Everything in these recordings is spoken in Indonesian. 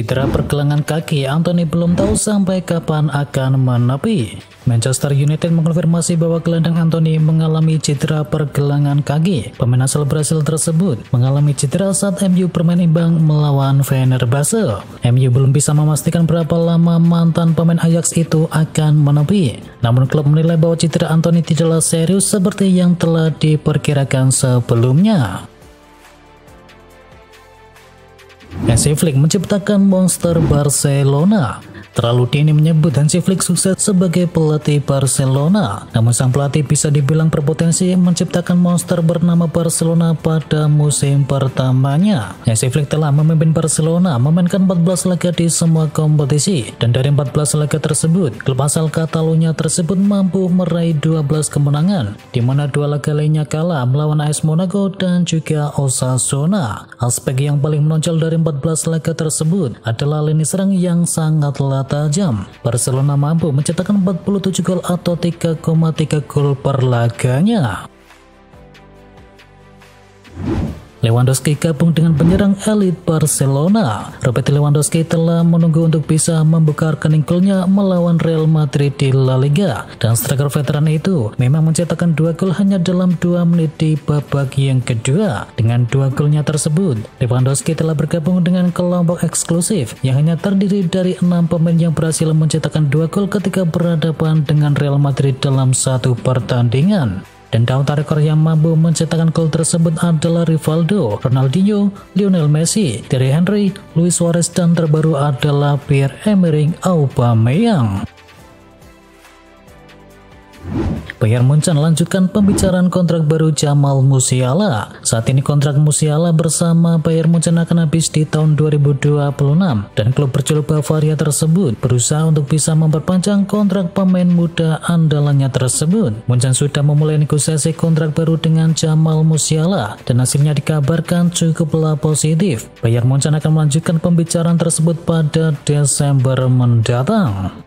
Cedera pergelangan kaki, Anthony belum tahu sampai kapan akan menepi. Manchester United mengkonfirmasi bahwa gelandang Anthony mengalami cedera pergelangan kaki. Pemain asal Brasil tersebut mengalami cedera saat MU bermain imbang melawan Fenerbahce. MU belum bisa memastikan berapa lama mantan pemain Ajax itu akan menepi. Namun klub menilai bahwa cedera Anthony tidaklah serius seperti yang telah diperkirakan sebelumnya. Hansi Flick menciptakan monster Barcelona. Terlalu dini menyebut Hansi Flick sukses sebagai pelatih Barcelona. Namun sang pelatih bisa dibilang berpotensi menciptakan monster bernama Barcelona pada musim pertamanya. Hansi Flick telah memimpin Barcelona memainkan 14 laga di semua kompetisi. Dan dari 14 laga tersebut, klub asal Catalunya tersebut mampu meraih 12 kemenangan, di mana 2 laga lainnya kalah melawan AS Monaco dan juga Osasuna. Aspek yang paling menonjol dari 14 laga tersebut adalah lini serang yang sangatlah tajam. Barcelona mampu mencetakkan 47 gol atau 3,3 gol per laganya. Lewandowski gabung dengan penyerang elit Barcelona. Robert Lewandowski telah menunggu untuk bisa membuka rekening golnya melawan Real Madrid di La Liga. Dan striker veteran itu memang mencetakkan 2 gol hanya dalam 2 menit di babak yang kedua. Dengan 2 golnya tersebut, Lewandowski telah bergabung dengan kelompok eksklusif yang hanya terdiri dari 6 pemain yang berhasil mencetakkan 2 gol ketika berhadapan dengan Real Madrid dalam satu pertandingan. Dan daftar rekor yang mampu mencetakkan gol tersebut adalah Rivaldo, Ronaldinho, Lionel Messi, Thierry Henry, Luis Suarez, dan terbaru adalah Pierre-Emerick Aubameyang. Bayern Munchen lanjutkan pembicaraan kontrak baru Jamal Musiala. Saat ini kontrak Musiala bersama Bayern Munchen akan habis di tahun 2026 dan klub berjuluk Bavaria tersebut berusaha untuk bisa memperpanjang kontrak pemain muda andalannya tersebut. Munchen sudah memulai negosiasi kontrak baru dengan Jamal Musiala dan hasilnya dikabarkan cukuplah positif. Bayern Munchen akan melanjutkan pembicaraan tersebut pada Desember mendatang.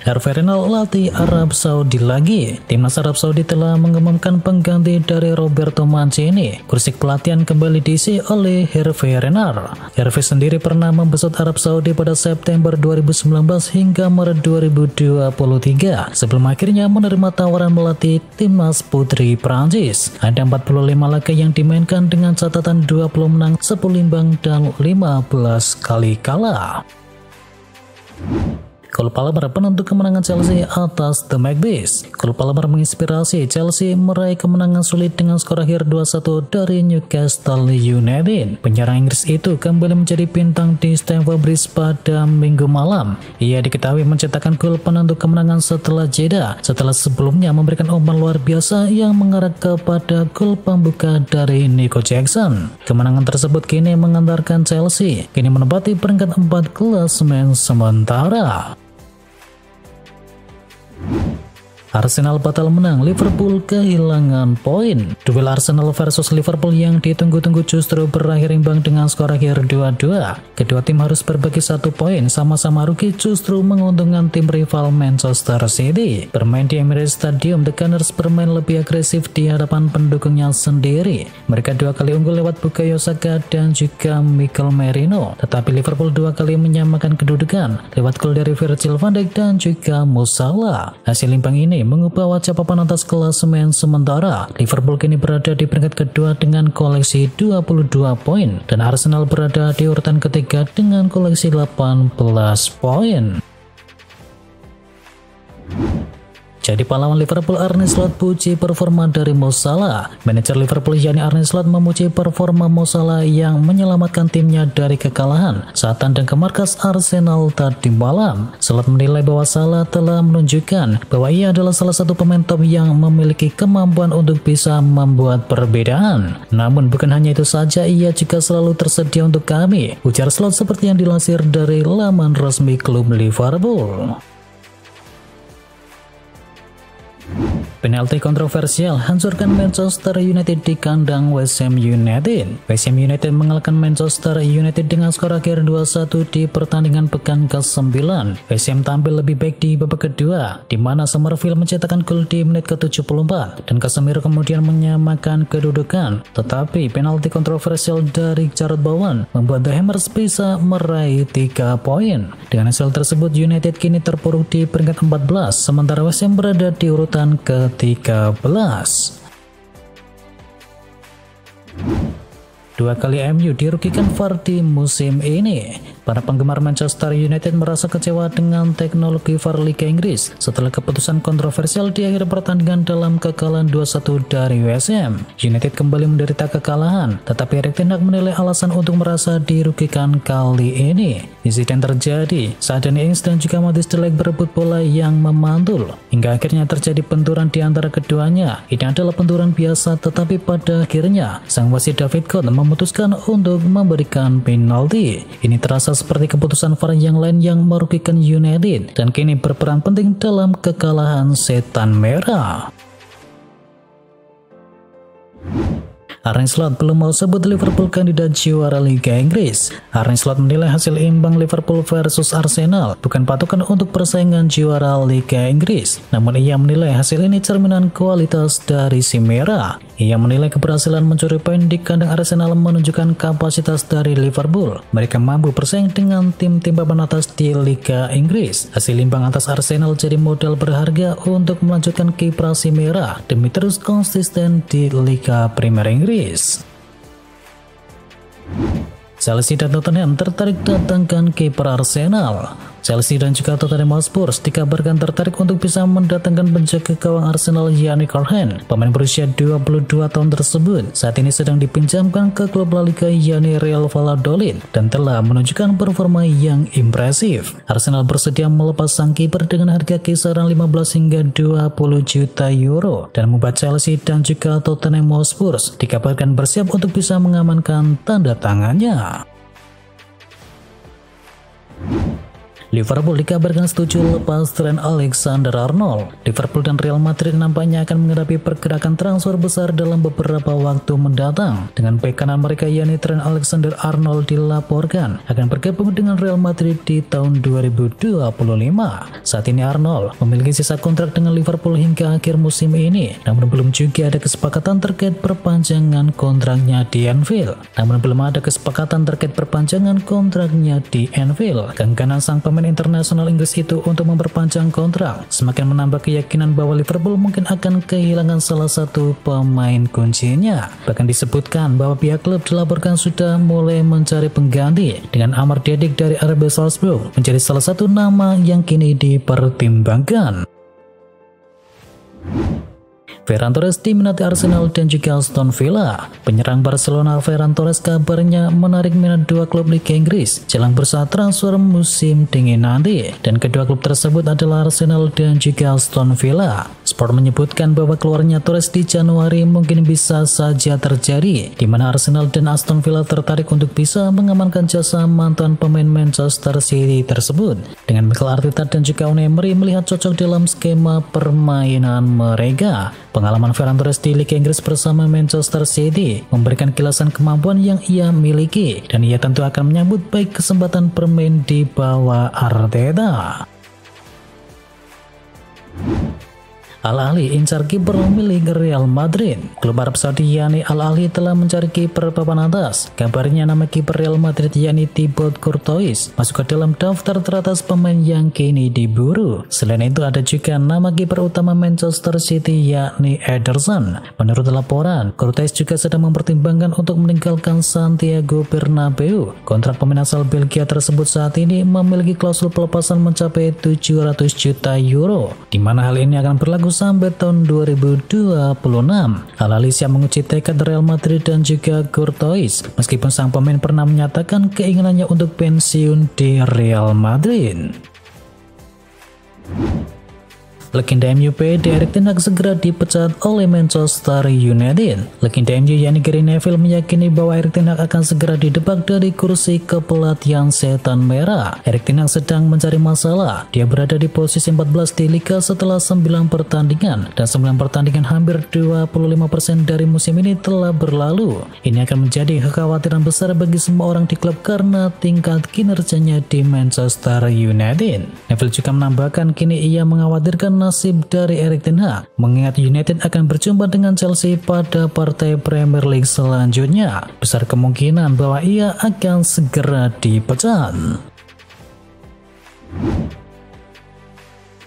Hervé Renard latih Arab Saudi lagi. Timnas Arab Saudi telah mengumumkan pengganti dari Roberto Mancini. Kursi pelatihan kembali diisi oleh Hervé Renard. Hervé sendiri pernah membesut Arab Saudi pada September 2019 hingga Maret 2023 sebelum akhirnya menerima tawaran melatih timnas putri Prancis. Ada 45 laga yang dimainkan dengan catatan 20 menang, 10 imbang, dan 15 kali kalah. Cole Palmer penentu kemenangan Chelsea atas The Magpies. Cole Palmer menginspirasi Chelsea meraih kemenangan sulit dengan skor akhir 2-1 dari Newcastle United. Penyerang Inggris itu kembali menjadi bintang di Stamford Bridge pada Minggu malam. Ia diketahui mencetakkan gol penentu kemenangan setelah jeda, setelah sebelumnya memberikan umpan luar biasa yang mengarah kepada gol pembuka dari Nico Jackson. Kemenangan tersebut kini mengantarkan Chelsea kini menempati peringkat 4 klasemen sementara. Arsenal batal menang, Liverpool kehilangan poin. Duel Arsenal versus Liverpool yang ditunggu-tunggu justru berakhir imbang dengan skor akhir 2-2. Kedua tim harus berbagi 1 poin, sama-sama rugi justru menguntungkan tim rival Manchester City. Bermain di Emirates Stadium, The Gunners bermain lebih agresif di hadapan pendukungnya sendiri. Mereka 2 kali unggul lewat Bukayo Saka dan juga Mikel Merino. Tetapi Liverpool 2 kali menyamakan kedudukan lewat gol dari Virgil van Dijk dan juga Mo Salah. Hasil imbang ini mengubah wajah papan atas klasemen sementara. Liverpool kini berada di peringkat kedua dengan koleksi 22 poin dan Arsenal berada di urutan ketiga dengan koleksi 18 poin. Jadi pahlawan Liverpool Arne Slot puji performa dari Mo Salah. Manajer Liverpool yakni Arne Slot memuji performa Mo Salah yang menyelamatkan timnya dari kekalahan saat tandang ke markas Arsenal tadi malam. Slot menilai bahwa Salah telah menunjukkan bahwa ia adalah salah satu pemain top yang memiliki kemampuan untuk bisa membuat perbedaan. Namun bukan hanya itu saja, ia juga selalu tersedia untuk kami, ujar Slot seperti yang dilansir dari laman resmi klub Liverpool. Penalti kontroversial hancurkan Manchester United di kandang West Ham United. West Ham United mengalahkan Manchester United dengan skor akhir 2-1 di pertandingan pekan ke-9. West Ham tampil lebih baik di babak kedua, di mana Summerville mencetakkan gol di menit ke-74 dan Casemiro kemudian menyamakan kedudukan. Tetapi penalti kontroversial dari Jarrod Bowen membuat The Hammers bisa meraih 3 poin. Dengan hasil tersebut, United kini terpuruk di peringkat 14, sementara West Ham berada di urutan ke-13. Dua kali MU dirugikan VAR di musim ini. Para penggemar Manchester United merasa kecewa dengan teknologi VAR Liga Inggris setelah keputusan kontroversial di akhir pertandingan dalam kekalahan 2-1 dari West Ham. United kembali menderita kekalahan, tetapi Erik ten Hag menilai alasan untuk merasa dirugikan kali ini. Insiden terjadi saat Danny Ings dan juga Matthijs de Ligt berebut bola yang memantul, hingga akhirnya terjadi benturan di antara keduanya. Ini adalah benturan biasa, tetapi pada akhirnya sang wasit David Court memutuskan untuk memberikan penalti. Ini terasa seperti keputusan VAR yang lain yang merugikan United dan kini berperan penting dalam kekalahan setan merah. Arne Slot belum mau sebut Liverpool kandidat juara Liga Inggris. Arne Slot menilai hasil imbang Liverpool versus Arsenal bukan patokan untuk persaingan juara Liga Inggris. Namun ia menilai hasil ini cerminan kualitas dari si merah. Ia menilai keberhasilan mencuri poin di kandang Arsenal menunjukkan kapasitas dari Liverpool. Mereka mampu bersaing dengan tim-tim papan atas di Liga Inggris. Hasil imbang atas Arsenal jadi modal berharga untuk melanjutkan kiprah si merah demi terus konsisten di Liga Premier Inggris. Chelsea dan Tottenham tertarik datangkan kiper Arsenal. Chelsea dan juga Tottenham Hotspur dikabarkan tertarik untuk bisa mendatangkan penjaga gawang Arsenal Yannick Carhen. Pemain berusia 22 tahun tersebut saat ini sedang dipinjamkan ke klub La Liga yakni Real Valladolid dan telah menunjukkan performa yang impresif. Arsenal bersedia melepas sang kiper dengan harga kisaran 15 hingga 20 juta euro dan membuat Chelsea dan juga Tottenham Hotspur dikabarkan bersiap untuk bisa mengamankan tanda tangannya. Liverpool dikabarkan setuju lepas Trent Alexander-Arnold. Liverpool dan Real Madrid nampaknya akan menghadapi pergerakan transfer besar dalam beberapa waktu mendatang. Dengan bek kanan mereka yakni Trent Alexander-Arnold dilaporkan akan bergabung dengan Real Madrid di tahun 2025. Saat ini Arnold memiliki sisa kontrak dengan Liverpool hingga akhir musim ini, namun belum juga ada kesepakatan terkait perpanjangan kontraknya di Anfield. Keinginan sang pemain internasional Inggris itu untuk memperpanjang kontrak semakin menambah keyakinan bahwa Liverpool mungkin akan kehilangan salah satu pemain kuncinya. Bahkan disebutkan bahwa pihak klub dilaporkan sudah mulai mencari pengganti dengan Amar Dedik dari RB Salzburg menjadi salah satu nama yang kini dipertimbangkan. Ferran Torres diminati Arsenal dan juga Aston Villa. Penyerang Barcelona Ferran Torres kabarnya menarik minat dua klub Liga Inggris jelang bursa transfer musim dingin nanti, dan kedua klub tersebut adalah Arsenal dan juga Aston Villa. Sport menyebutkan bahwa keluarnya Torres di Januari mungkin bisa saja terjadi, di mana Arsenal dan Aston Villa tertarik untuk bisa mengamankan jasa mantan pemain Manchester City tersebut. Dengan Mikel Arteta dan juga Unai Emery melihat cocok dalam skema permainan mereka. Pengalaman Ferran Torres di Liga Inggris bersama Manchester City memberikan kilasan kemampuan yang ia miliki, dan ia tentu akan menyambut baik kesempatan bermain di bawah Arteta. Al-Ahly incar kiper milik Real Madrid. Klub Arab Saudi yakni Al-Ahly telah mencari kiper papan atas. Kabarnya nama kiper Real Madrid yakni Thibaut Courtois masuk ke dalam daftar teratas pemain yang kini diburu. Selain itu ada juga nama kiper utama Manchester City yakni Ederson. Menurut laporan, Courtois juga sedang mempertimbangkan untuk meninggalkan Santiago Bernabeu. Kontrak pemain asal Belgia tersebut saat ini memiliki klausul pelepasan mencapai 700 juta euro, di mana hal ini akan berlaku sampai tahun 2026. Al-Ahly siap menguji tekad Real Madrid dan juga Courtois, meskipun sang pemain pernah menyatakan keinginannya untuk pensiun di Real Madrid. Legenda MU Erik ten Hag segera dipecat oleh Manchester United. Legenda MU yakni Gary Neville meyakini bahwa Erik ten Hag akan segera didebak dari kursi kepelatihan setan merah. Erik ten Hag sedang mencari masalah. Dia berada di posisi 14 di Liga setelah 9 pertandingan, dan 9 pertandingan hampir 25% dari musim ini telah berlalu. Ini akan menjadi kekhawatiran besar bagi semua orang di klub karena tingkat kinerjanya di Manchester United. Neville juga menambahkan kini ia mengkhawatirkan nasib dari Erik ten Hag, mengingat United akan berjumpa dengan Chelsea pada partai Premier League selanjutnya. Besar kemungkinan bahwa ia akan segera dipecat.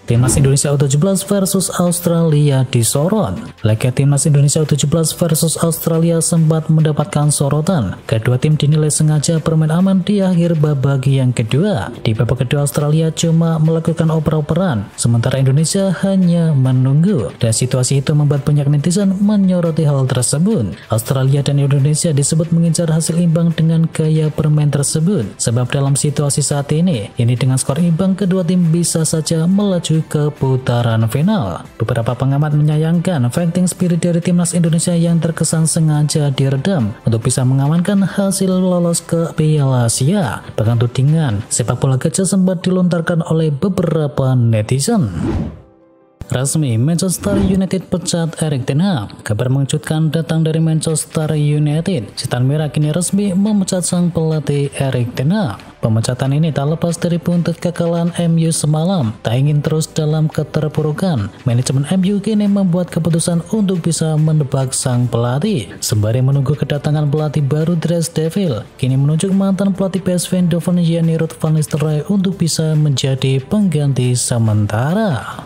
Timnas Indonesia U17 versus Australia disorot. Laga Timnas Indonesia U17 versus Australia sempat mendapatkan sorotan. Kedua tim dinilai sengaja bermain aman di akhir babak yang kedua. Di babak kedua Australia cuma melakukan oper-operan, sementara Indonesia hanya menunggu. Dan situasi itu membuat banyak netizen menyoroti hal tersebut. Australia dan Indonesia disebut mengincar hasil imbang dengan gaya bermain tersebut. Sebab dalam situasi saat ini dengan skor imbang kedua tim bisa saja melaju ke putaran final. Beberapa pengamat menyayangkan fighting spirit dari timnas Indonesia yang terkesan sengaja diredam untuk bisa mengamankan hasil lolos ke Piala Asia. Bahkan tudingan sepak bola gajah sempat dilontarkan oleh beberapa netizen. Resmi, Manchester United pecat Erik ten Hag. Kabar mengejutkan datang dari Manchester United. Setan Merah kini resmi memecat sang pelatih Erik ten Hag. Pemecatan ini tak lepas dari buntut kekalahan MU semalam. Tak ingin terus dalam keterpurukan, manajemen MU kini membuat keputusan untuk bisa menebak sang pelatih. Sembari menunggu kedatangan pelatih baru Dres Devil, kini menunjuk mantan pelatih PSV Eindhoven yakni Ruud van Nistelrooy untuk bisa menjadi pengganti sementara.